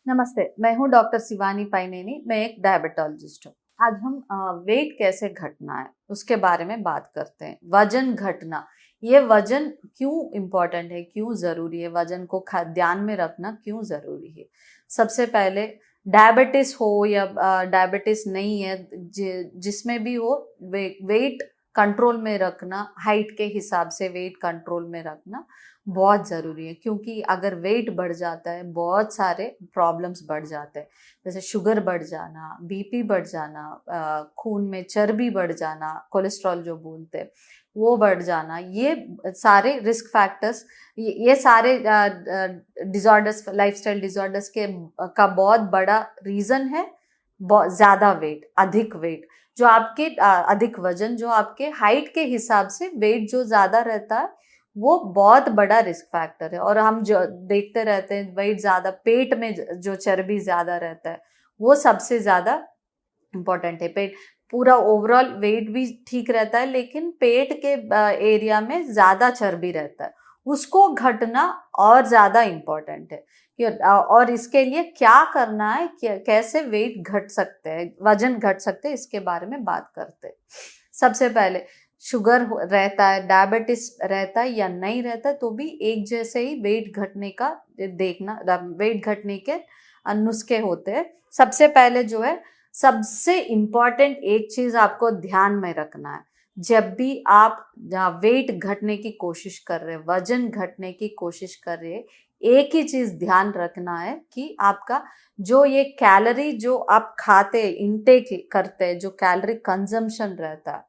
नमस्ते, मैं हूँ डॉक्टर शिवानी पाइनेनी। मैं एक डायबिटोलॉजिस्ट हूँ। आज हम वेट कैसे घटना है उसके बारे में बात करते हैं। वजन घटना, ये वजन क्यों इम्पोर्टेंट है, क्यों ज़रूरी है, वजन को ध्यान में रखना क्यों ज़रूरी है। सबसे पहले डायबिटीज़ हो या डायबिटीज़ नहीं है, जिसमें भी हो, वेट कंट्रोल में रखना, हाइट के हिसाब से वेट कंट्रोल में रखना बहुत ज़रूरी है। क्योंकि अगर वेट बढ़ जाता है बहुत सारे प्रॉब्लम्स बढ़ जाते हैं, जैसे शुगर बढ़ जाना, बीपी बढ़ जाना, खून में चर्बी बढ़ जाना, कोलेस्ट्रॉल जो बोलते हैं वो बढ़ जाना। ये सारे रिस्क फैक्टर्स, ये सारे डिजॉर्डर्स, लाइफस्टाइल डिजॉर्डर्स के का बहुत बड़ा रीज़न है। बहुत ज़्यादा वेट, अधिक वेट, जो आपके अधिक वजन, जो आपके हाइट के हिसाब से वेट जो ज़्यादा रहता है वो बहुत बड़ा रिस्क फैक्टर है। और हम जो देखते रहते हैं वेट ज़्यादा, पेट में जो चर्बी ज़्यादा रहता है वो सबसे ज़्यादा इम्पोर्टेंट है। पेट, पूरा ओवरऑल वेट भी ठीक रहता है, लेकिन पेट के एरिया में ज़्यादा चर्बी रहता है, उसको घटना और ज़्यादा इम्पोर्टेंट है। और इसके लिए क्या करना है, कैसे वेट घट सकते हैं, वजन घट सकते हैं, इसके बारे में बात करते हैं। सबसे पहले, शुगर रहता है, डायबिटीज रहता है या नहीं रहता है, तो भी एक जैसे ही वेट घटने का देखना, वेट घटने के नुस्खे होते हैं। सबसे पहले जो है, सबसे इम्पॉर्टेंट एक चीज आपको ध्यान में रखना है। जब भी आप वेट घटने की कोशिश कर रहे हैं, वजन घटने की कोशिश कर रहे हैं, एक ही चीज ध्यान रखना है कि आपका जो ये कैलोरी जो आप खाते हैं, इनटेक करते हैं, जो कैलोरी कंजम्पशन रहता है,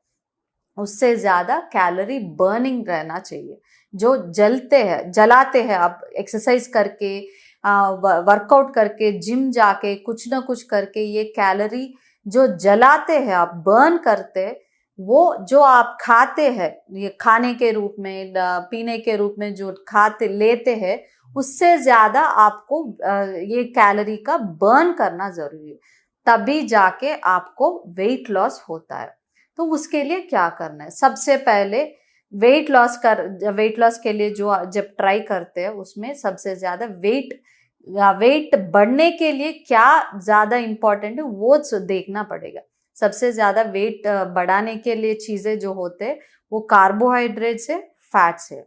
उससे ज्यादा कैलोरी बर्निंग रहना चाहिए। जो जलाते हैं आप एक्सरसाइज करके, वर्कआउट करके, जिम जाके, कुछ ना कुछ करके, ये कैलोरी जो जलाते हैं आप, बर्न करते हैं, वो जो आप खाते हैं, ये खाने के रूप में, पीने के रूप में जो खाते लेते हैं, उससे ज्यादा आपको ये कैलोरी का बर्न करना जरूरी है। तभी जाके आपको वेट लॉस होता है। तो उसके लिए क्या करना है? सबसे पहले वेट लॉस के लिए जो जब ट्राई करते हैं, उसमें सबसे ज्यादा वेट बढ़ने के लिए क्या ज्यादा इंपॉर्टेंट है वो देखना पड़ेगा। सबसे ज्यादा वेट बढ़ाने के लिए चीजें जो होते हैं वो कार्बोहाइड्रेट्स है, फैट्स है।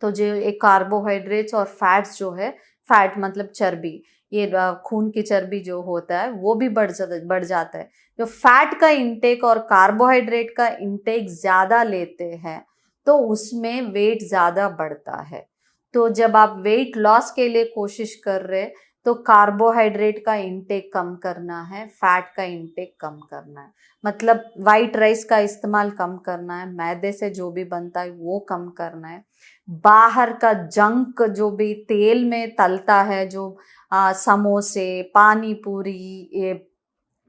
तो जो एक कार्बोहाइड्रेट्स और फैट्स जो है, फैट मतलब चर्बी, ये खून की चर्बी जो होता है वो भी बढ़ जाता है। जो फैट का इंटेक और कार्बोहाइड्रेट का इंटेक ज्यादा लेते हैं तो उसमें वेट ज्यादा बढ़ता है। तो जब आप वेट लॉस के लिए कोशिश कर रहे, तो कार्बोहाइड्रेट का इंटेक कम करना है, फैट का इंटेक कम करना है। मतलब वाइट राइस का इस्तेमाल कम करना है, मैदे से जो भी बनता है वो कम करना है। बाहर का जंक जो भी तेल में तलता है, जो समोसे, पानी पूरी, ये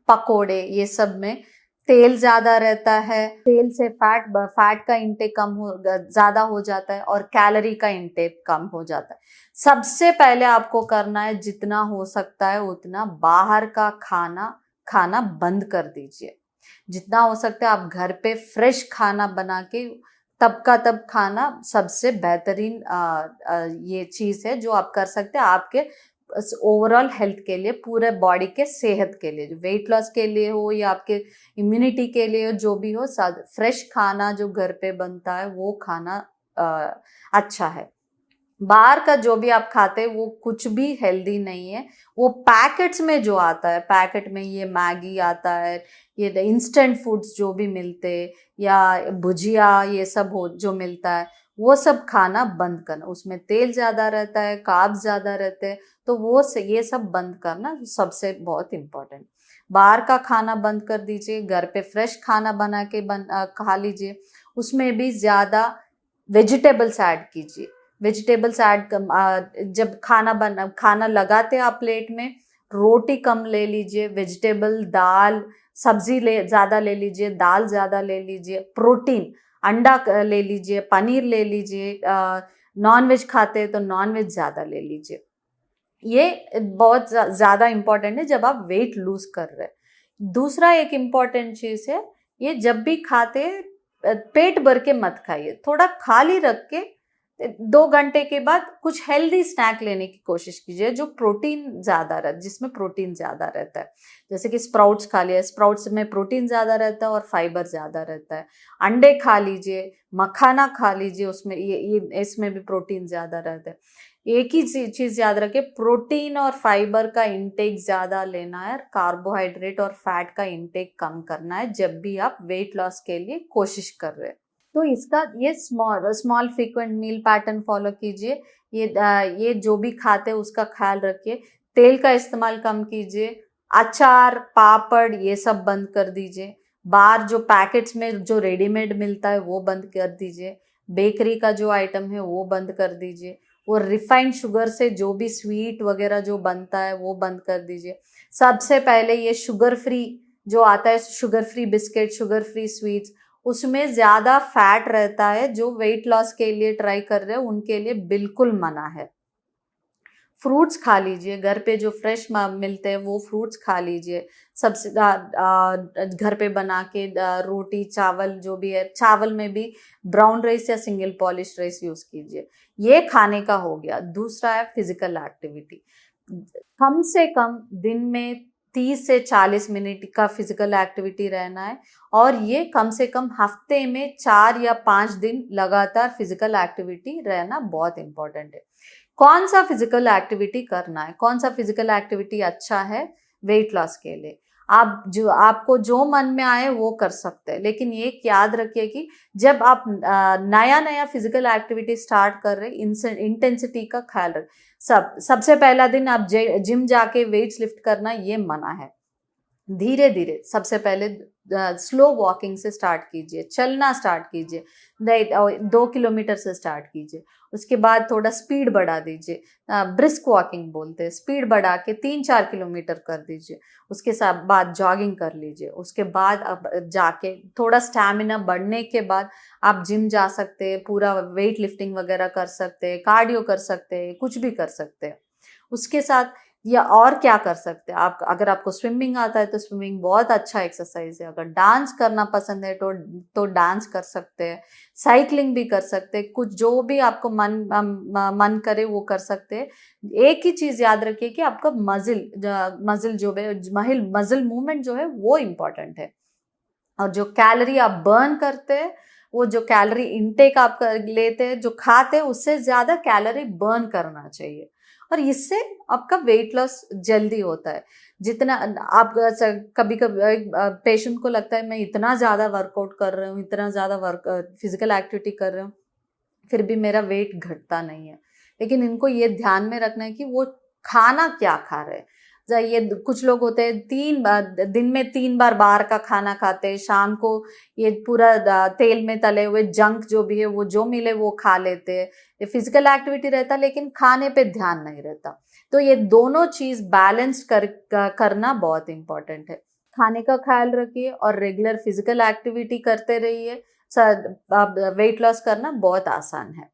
पकोड़े, ये सब में तेल ज्यादा रहता है। तेल से फैट का इंटेक ज्यादा हो जाता है और कैलोरी का इंटेक कम हो जाता है। सबसे पहले आपको करना है, जितना हो सकता है उतना बाहर का खाना खाना बंद कर दीजिए। जितना हो सकता है आप घर पे फ्रेश खाना बना के तब का तब खाना सबसे बेहतरीन ये चीज है जो आप कर सकते हैं आपके ओवरऑल हेल्थ के लिए, पूरे बॉडी के सेहत के लिए, जो वेट लॉस के लिए हो या आपके इम्यूनिटी के लिए हो, जो भी हो, फ्रेश खाना जो घर पे बनता है वो खाना अच्छा है। बाहर का जो भी आप खाते हैं वो कुछ भी हेल्दी नहीं है। वो पैकेट्स में जो आता है, पैकेट में ये मैगी आता है, ये इंस्टेंट फूड्स जो भी मिलते, या भुजिया, ये सब हो जो मिलता है, वो सब खाना बंद करना। उसमें तेल ज्यादा रहता है, कार्ब्स ज्यादा रहते हैं, तो ये सब बंद करना सबसे बहुत इम्पोर्टेंट। बाहर का खाना बंद कर दीजिए, घर पे फ्रेश खाना बना के खा लीजिए। उसमें भी ज्यादा वेजिटेबल्स ऐड कीजिए। वेजिटेबल्स ऐड, जब खाना लगाते आप प्लेट में, रोटी कम ले लीजिए, वेजिटेबल, दाल, सब्जी ज्यादा ले लीजिए, दाल ज्यादा ले लीजिए, प्रोटीन, अंडा ले लीजिए, पनीर ले लीजिए, नॉन वेज खाते हैं तो नॉन वेज ज्यादा ले लीजिए। ये बहुत ज्यादा इंपॉर्टेंट है जब आप वेट लूज कर रहे हैं। दूसरा एक इम्पॉर्टेंट चीज है, ये जब भी खाते पेट भर के मत खाइए, थोड़ा खाली रख के 2 घंटे के बाद कुछ हेल्दी स्नैक लेने की कोशिश कीजिए जो प्रोटीन ज्यादा रहता, जिसमें प्रोटीन ज्यादा रहता है। जैसे कि स्प्राउट्स खा लिया, स्प्राउट्स में प्रोटीन ज्यादा रहता है और फाइबर ज्यादा रहता है। अंडे खा लीजिए, मखाना खा लीजिए, उसमें ये इसमें भी प्रोटीन ज्यादा रहता है। एक ही चीज याद रखें, प्रोटीन और फाइबर का इंटेक ज्यादा लेना है, कार्बोहाइड्रेट और फैट का इंटेक कम करना है जब भी आप वेट लॉस के लिए कोशिश कर रहे हैं। तो इसका ये स्मॉल स्मॉल फ्रीक्वेंट मील पैटर्न फॉलो कीजिए। ये जो भी खाते हैं उसका ख्याल रखिए। तेल का इस्तेमाल कम कीजिए। अचार, पापड़ ये सब बंद कर दीजिए। बाहर जो पैकेट्स में जो रेडीमेड मिलता है वो बंद कर दीजिए। बेकरी का जो आइटम है वो बंद कर दीजिए। वो रिफाइंड शुगर से जो भी स्वीट वगैरह जो बनता है वो बंद कर दीजिए। सबसे पहले ये शुगर फ्री जो आता है, sugar free biscuit, sugar free sweets, उसमें ज्यादा फैट रहता है। जो वेट लॉस के लिए ट्राई कर रहे हैं उनके लिए बिल्कुल मना है। फ्रूट्स खा लीजिए, घर पे जो फ्रेश मिलते हैं वो फ्रूट्स खा लीजिए। सबसे घर पे बना के रोटी चावल जो भी है, चावल में भी ब्राउन राइस या सिंगल पॉलिश राइस यूज कीजिए। ये खाने का हो गया। दूसरा है फिजिकल एक्टिविटी। कम से कम दिन में 30 से 40 मिनट का फिजिकल एक्टिविटी रहना है, और ये कम से कम हफ्ते में 4 या 5 दिन लगातार फिजिकल एक्टिविटी रहना बहुत इंपॉर्टेंट है। कौन सा फिजिकल एक्टिविटी करना है, कौन सा फिजिकल एक्टिविटी अच्छा है वेट लॉस के लिए, आपको जो मन में आए वो कर सकते हैं। लेकिन ये याद रखिए कि जब आप नया नया फिजिकल एक्टिविटी स्टार्ट कर रहे हैं, इंटेंसिटी का ख्याल रखें। सबसे पहला दिन आप जिम जाके वेट्स लिफ्ट करना ये मना है। धीरे धीरे सबसे पहले स्लो वॉकिंग से स्टार्ट कीजिए, चलना स्टार्ट कीजिए, 2 किलोमीटर से स्टार्ट कीजिए। उसके बाद थोड़ा स्पीड बढ़ा दीजिए, ब्रिस्क वॉकिंग बोलते हैं, स्पीड बढ़ा के 3-4 किलोमीटर कर दीजिए। उसके साथ बाद जॉगिंग कर लीजिए। उसके बाद अब जाके थोड़ा स्टैमिना बढ़ने के बाद आप जिम जा सकते हैं, पूरा वेट लिफ्टिंग वगैरह कर सकते हैं, कार्डियो कर सकते हैं, कुछ भी कर सकते हैं। उसके साथ या और क्या कर सकते हैं आप, अगर आपको स्विमिंग आता है तो स्विमिंग बहुत अच्छा एक्सरसाइज है। अगर डांस करना पसंद है तो डांस कर सकते हैं, साइकिलिंग भी कर सकते हैं, कुछ जो भी आपको मन करे वो कर सकते हैं। एक ही चीज याद रखिए कि आपका मजिल जो है, मजिल मूवमेंट जो है वो इम्पोर्टेंट है। और जो कैलोरी आप बर्न करते हैं, वो जो कैलोरी इनटेक आप लेते हैं, जो खाते हैं, उससे ज्यादा कैलोरी बर्न करना चाहिए। और इससे आपका वेट लॉस जल्दी होता है। जितना आप कभी कभी पेशेंट को लगता है मैं इतना ज्यादा वर्कआउट कर रहा हूँ, इतना ज्यादा फिजिकल एक्टिविटी कर रहा हूँ, फिर भी मेरा वेट घटता नहीं है। लेकिन इनको ये ध्यान में रखना है कि वो खाना क्या खा रहे हैं। ये कुछ लोग होते हैं दिन में 3 बार बाहर का खाना खाते हैं, शाम को ये पूरा तेल में तले हुए जंक जो भी है वो जो मिले वो खा लेते हैं। ये फिजिकल एक्टिविटी रहता लेकिन खाने पे ध्यान नहीं रहता। तो ये दोनों चीज बैलेंस करना बहुत इंपॉर्टेंट है। खाने का ख्याल रखिए और रेगुलर फिजिकल एक्टिविटी करते रहिए। वेट लॉस करना बहुत आसान है।